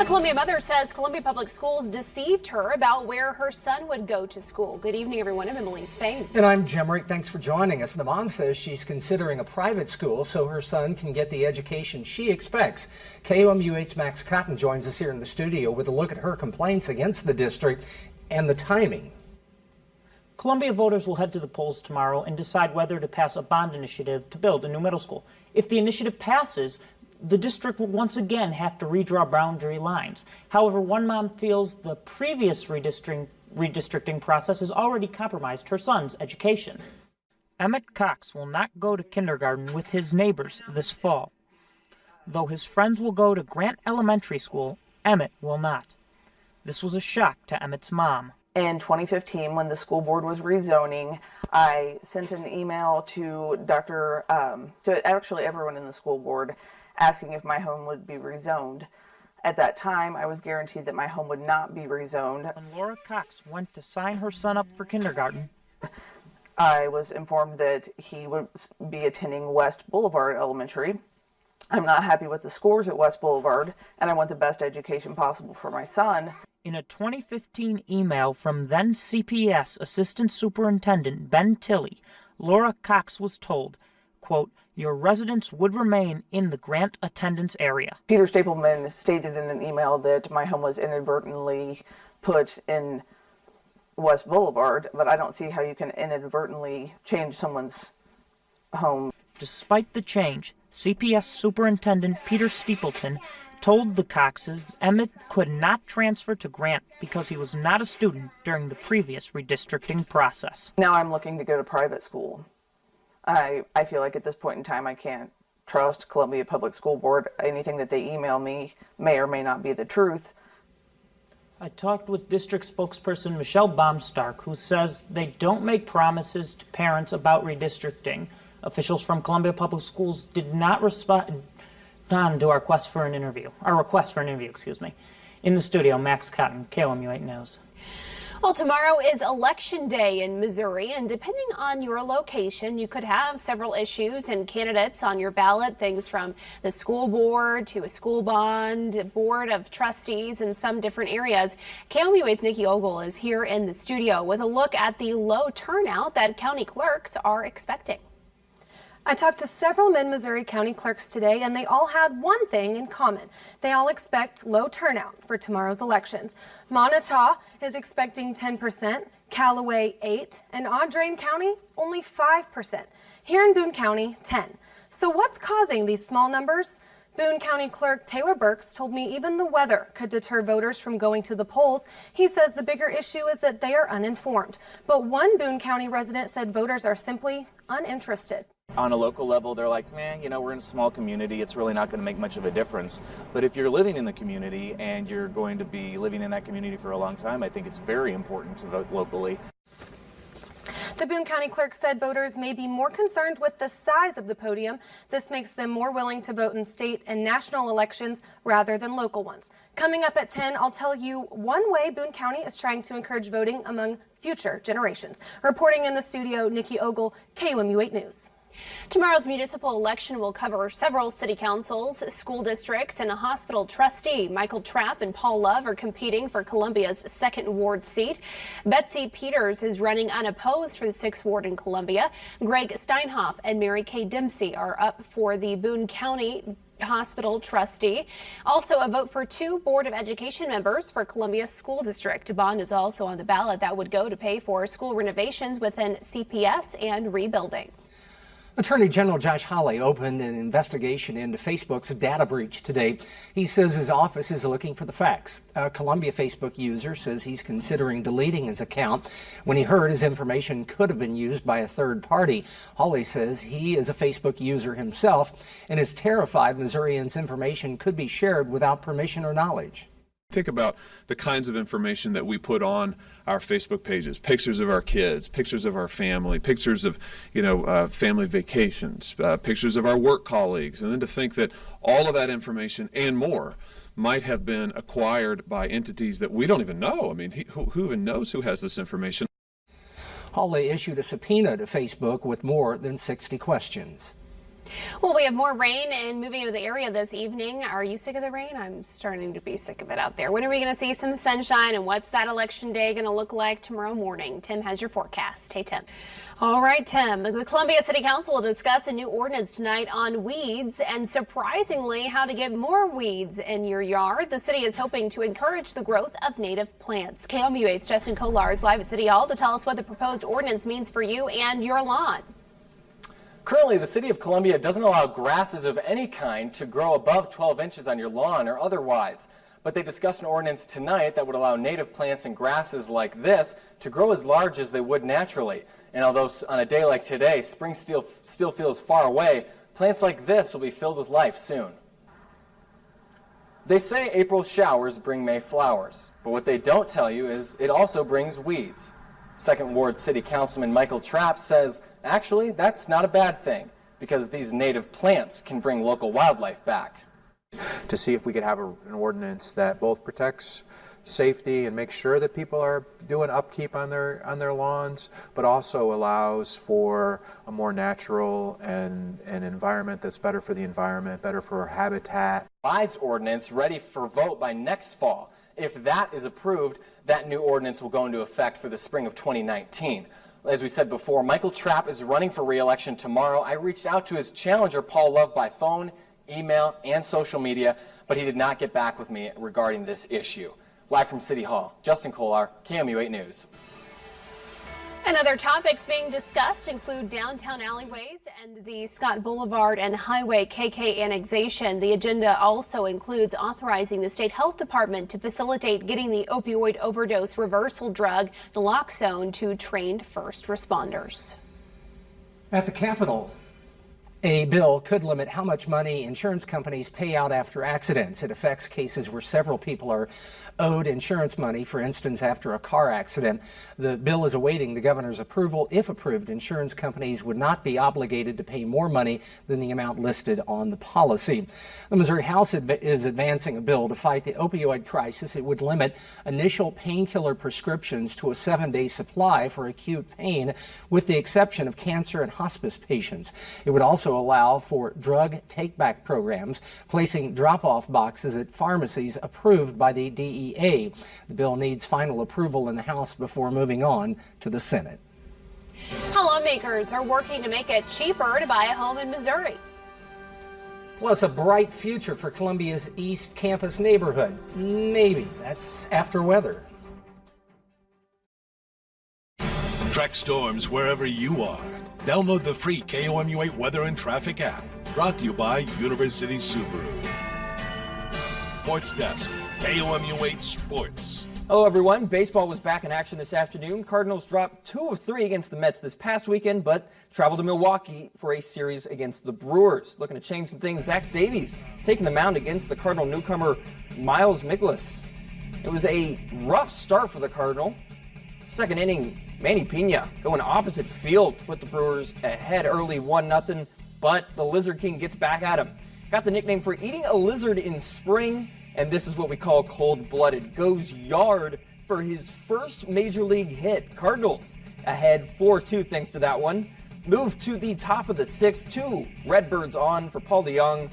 Columbia mother says Columbia Public Schools deceived her about where her son would go to school. Good evening, everyone. I'm Emily Spain. And I'm Jim Rick. Thanks for joining us. The mom says she's considering a private school so her son can get the education she expects. KOMU 8's Max Cotton joins us here in the studio with a look at her complaints against the district and the timing. Columbia voters will head to the polls tomorrow and decide whether to pass a bond initiative to build a new middle school. If the initiative passes, the district will once again have to redraw boundary lines. However, one mom feels the previous redistricting process has already compromised her son's education. Emmett Cox will not go to kindergarten with his neighbors this fall. Though his friends will go to Grant Elementary School, Emmett will not. This was a shock to Emmett's mom. In 2015, when the school board was rezoning, I sent an email to to actually everyone in the school board asking if my home would be rezoned. At that time, I was guaranteed that my home would not be rezoned. When Laura Cox went to sign her son up for kindergarten, I was informed that he would be attending West Boulevard Elementary. I'm not happy with the scores at West Boulevard, and I want the best education possible for my son. In a 2015 email from then CPS Assistant Superintendent Ben Tilley, Laura Cox was told, quote, "Your residence would remain in the Grant attendance area." Peter Stapleman stated in an email that my home was inadvertently put in West Boulevard, but I don't see how you can inadvertently change someone's home. Despite the change, CPS Superintendent Peter Stapleton told the Coxes Emmett could not transfer to Grant because he was not a student during the previous redistricting process. Now I'm looking to go to private school. I feel like at this point in time I can't trust Columbia Public School Board. Anything that they email me may or may not be the truth. I talked with district spokesperson Michelle Baumstark, who says they don't make promises to parents about redistricting. Officials from Columbia Public Schools did not respond to our request for an interview. In the studio, Max Cotton, KOMU 8 News. Well, tomorrow is Election Day in Missouri, and depending on your location, you could have several issues and candidates on your ballot, things from the school board to a school bond, board of trustees in some different areas. KOMU's Nikki Ogle is here in the studio with a look at the low turnout that county clerks are expecting. I talked to several mid-Missouri county clerks today, and they all had one thing in common. They all expect low turnout for tomorrow's elections. Montauk is expecting 10%, Callaway 8%, and Audrain County only 5%. Here in Boone County, 10%. So what's causing these small numbers? Boone County Clerk Taylor Burks told me even the weather could deter voters from going to the polls. He says the bigger issue is that they are uninformed. But one Boone County resident said voters are simply uninterested. On a local level, they're like, man, you know, we're in a small community. It's really not going to make much of a difference. But if you're living in the community and you're going to be living in that community for a long time, I think it's very important to vote locally. The Boone County Clerk said voters may be more concerned with the size of the podium. This makes them more willing to vote in state and national elections rather than local ones. Coming up at 10, I'll tell you one way Boone County is trying to encourage voting among future generations. Reporting in the studio, Nikki Ogle, KOMU 8 News. Tomorrow's municipal election will cover several city councils, school districts, and a hospital trustee. Michael Trapp and Paul Love are competing for Columbia's 2nd Ward seat. Betsy Peters is running unopposed for the 6th Ward in Columbia. Greg Steinhoff and Mary Kay Dempsey are up for the Boone County Hospital trustee. Also a vote for 2 Board of Education members for Columbia School District. A bond is also on the ballot that would go to pay for school renovations within CPS and rebuilding. Attorney General Josh Hawley opened an investigation into Facebook's data breach today. He says his office is looking for the facts. A Columbia Facebook user says he's considering deleting his account when he heard his information could have been used by a third party. Hawley says he is a Facebook user himself and is terrified Missourians' information could be shared without permission or knowledge. Think about the kinds of information that we put on our Facebook pages, pictures of our kids, pictures of our family, pictures of, family vacations, pictures of our work colleagues, and then to think that all of that information and more might have been acquired by entities that we don't even know. I mean, who even knows who has this information? Hawley issued a subpoena to Facebook with more than 60 questions. Well, we have more rain and moving into the area this evening. Are you sick of the rain? I'm starting to be sick of it out there. When are we going to see some sunshine, and what's that election day going to look like tomorrow morning? Tim has your forecast. Hey, Tim. All right, Tim. The Columbia City Council will discuss a new ordinance tonight on weeds and, surprisingly, how to get more weeds in your yard. The city is hoping to encourage the growth of native plants. KOMU 8's Justin Kolar is live at City Hall to tell us what the proposed ordinance means for you and your lawn. Currently, the City of Columbia doesn't allow grasses of any kind to grow above 12 inches on your lawn or otherwise. But they discussed an ordinance tonight that would allow native plants and grasses like this to grow as large as they would naturally. And although on a day like today, spring still feels far away, plants like this will be filled with life soon. They say April showers bring May flowers, but what they don't tell you is it also brings weeds. Second Ward City Councilman Michael Trapp says, actually, that's not a bad thing, because these native plants can bring local wildlife back. To see if we could have an ordinance that both protects safety and makes sure that people are doing upkeep on their lawns, but also allows for a more natural and an environment that's better for the environment, better for our habitat. Revised ordinance ready for vote by next fall. If that is approved, that new ordinance will go into effect for the spring of 2019. As we said before, Michael Trapp is running for re-election tomorrow. I reached out to his challenger, Paul Love, by phone, email, and social media, but he did not get back with me regarding this issue. Live from City Hall, Justin Kolar, KOMU 8 News. And other topics being discussed include downtown alleyways and the Scott Boulevard and Highway KK annexation. The agenda also includes authorizing the state health department to facilitate getting the opioid overdose reversal drug naloxone to trained first responders. At the Capitol, a bill could limit how much money insurance companies pay out after accidents. It affects cases where several people are owed insurance money, for instance, after a car accident. The bill is awaiting the governor's approval. If approved, insurance companies would not be obligated to pay more money than the amount listed on the policy. The Missouri House is advancing a bill to fight the opioid crisis. It would limit initial painkiller prescriptions to a 7-day supply for acute pain, with the exception of cancer and hospice patients. It would also allow for drug take-back programs, placing drop-off boxes at pharmacies approved by the DEA. The bill needs final approval in the House before moving on to the Senate. How lawmakers are working to make it cheaper to buy a home in Missouri. Plus, a bright future for Columbia's East Campus neighborhood. Maybe. That's after weather. Track storms wherever you are. Download the free KOMU 8 Weather and Traffic app. Brought to you by University Subaru. Sports Desk, KOMU 8 Sports. Hello, everyone. Baseball was back in action this afternoon. Cardinals dropped 2 of 3 against the Mets this past weekend, but traveled to Milwaukee for a series against the Brewers. Looking to change some things, Zach Davies taking the mound against the Cardinal newcomer Miles Mikolas. It was a rough start for the Cardinal. Second inning, Manny Pena going opposite field to put the Brewers ahead early 1-0, but the Lizard King gets back at him. Got the nickname for eating a lizard in spring, and this is what we call cold-blooded. Goes yard for his first major league hit. Cardinals ahead 4-2 thanks to that one. Move to the top of the 6th, 2 Redbirds on for Paul DeYoung,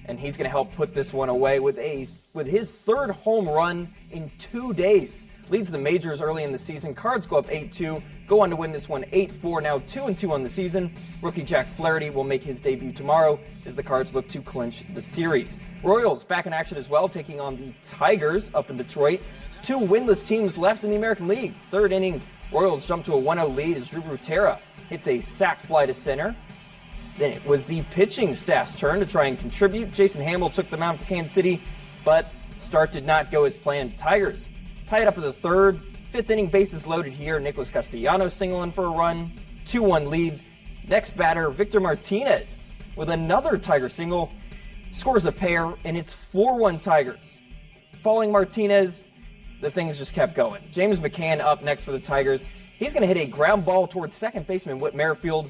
and he's going to help put this one away with his 3rd home run in 2 days. Leads the majors early in the season. Cards go up 8-2, go on to win this one 8-4, now 2-2 on the season. Rookie Jack Flaherty will make his debut tomorrow as the Cards look to clinch the series. Royals back in action as well, taking on the Tigers up in Detroit. 2 winless teams left in the American League. 3rd inning, Royals jump to a 1-0 lead as Drew Butera hits a sac fly to center. Then it was the pitching staff's turn to try and contribute. Jason Hamill took the mound for Kansas City, but start did not go as planned. Tigers tied up at the 3rd. 5th inning, bases loaded here. Nicholas Castellanos singling for a run. 2-1 lead. Next batter, Victor Martinez, with another Tiger single, scores a pair, and it's 4-1 Tigers. Following Martinez, the things just kept going. James McCann up next for the Tigers. He's going to hit a ground ball towards second baseman Whit Merrifield,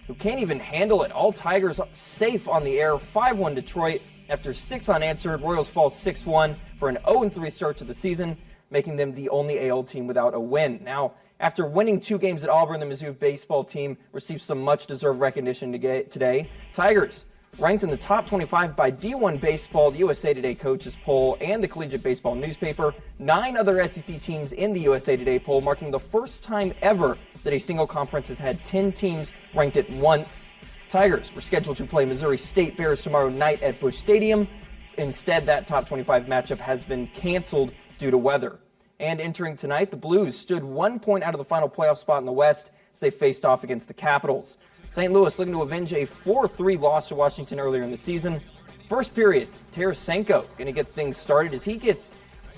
who can't even handle it. All Tigers safe on the air. 5-1 Detroit. After 6 unanswered, Royals fall 6-1 for an 0-3 start to the season, making them the only AL team without a win. Now, After winning 2 games at Auburn, the Mizzou baseball team received some much-deserved recognition today. Tigers, ranked in the top 25 by D1 Baseball, the USA Today Coaches Poll, and the Collegiate Baseball newspaper. 9 other SEC teams in the USA Today poll, marking the first time ever that a single conference has had 10 teams ranked at once. Tigers were scheduled to play Missouri State Bears tomorrow night at Busch Stadium. Instead, that top 25 matchup has been canceled due to weather. And entering tonight, the Blues stood 1 point out of the final playoff spot in the West as they faced off against the Capitals. St. Louis looking to avenge a 4-3 loss to Washington earlier in the season. First period, Tarasenko going to get things started as he gets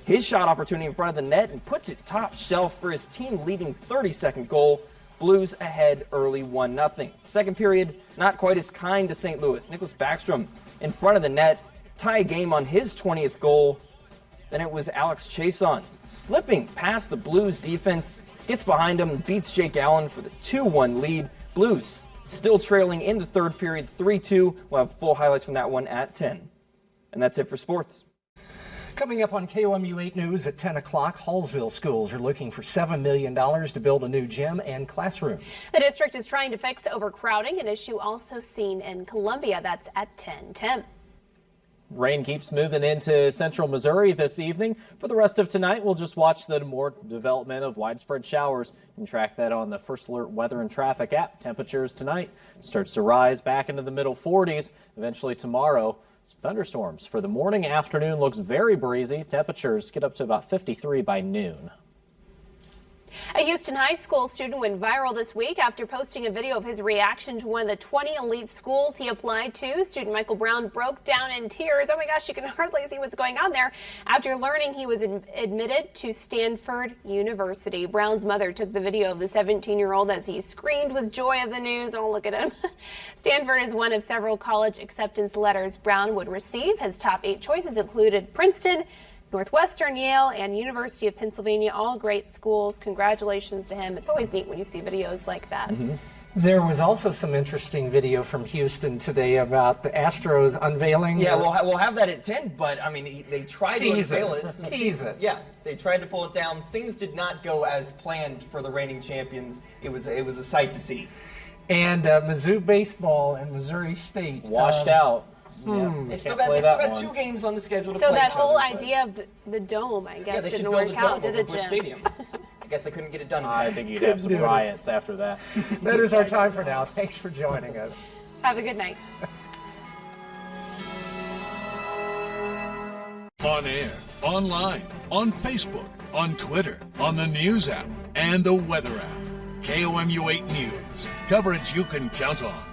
his shot opportunity in front of the net and puts it top shelf for his team-leading 30-second goal. Blues ahead early 1-0. Second period, not quite as kind to St. Louis. Nicholas Backstrom in front of the net, tie game on his 20th goal. Then it was Alex Chason slipping past the Blues defense, gets behind him, beats Jake Allen for the 2-1 lead. Blues still trailing in the third period, 3-2. We'll have full highlights from that one at 10. And that's it for sports. Coming up on KOMU 8 News at 10 o'clock, Hallsville schools are looking for $7 million to build a new gym and classrooms. The district is trying to fix overcrowding, an issue also seen in Columbia. That's at 10. Tim. Rain keeps moving into central Missouri this evening. For the rest of tonight, we'll just watch the more development of widespread showers and track that on the First Alert Weather and Traffic app. Temperatures tonight starts to rise back into the middle 40s. Eventually tomorrow, some thunderstorms. For the morning, afternoon looks very breezy. Temperatures get up to about 53 by noon. A Houston high school student went viral this week after posting a video of his reaction to one of the 20 elite schools he applied to. Student Michael Brown broke down in tears. Oh my gosh, you can hardly see what's going on there. After learning he was admitted to Stanford University. Brown's mother took the video of the 17-year-old as he screamed with joy of the news. Oh, look at him. Stanford is one of several college acceptance letters Brown would receive. His top 8 choices included Princeton, Northwestern, Yale, and University of Pennsylvania, all great schools. Congratulations to him. It's always neat when you see videos like that. There was also some interesting video from Houston today about the Astros unveiling. Yeah, we'll have that at 10, but I mean, they tried to unveil it. Tease it. Yeah, they tried to pull it down. Things did not go as planned for the reigning champions. It was a sight to see. And Mizzou baseball and Missouri State washed out. They still got 2 games on the schedule to play. So that whole idea of the dome, I guess, didn't work out, did it, Jim? Stadium. I guess they couldn't get it done. I think you'd have some riots after that. That is our time for now. Thanks for joining us. Have a good night. On air, online, on Facebook, on Twitter, on the News app, and the Weather app. KOMU 8 News. Coverage you can count on.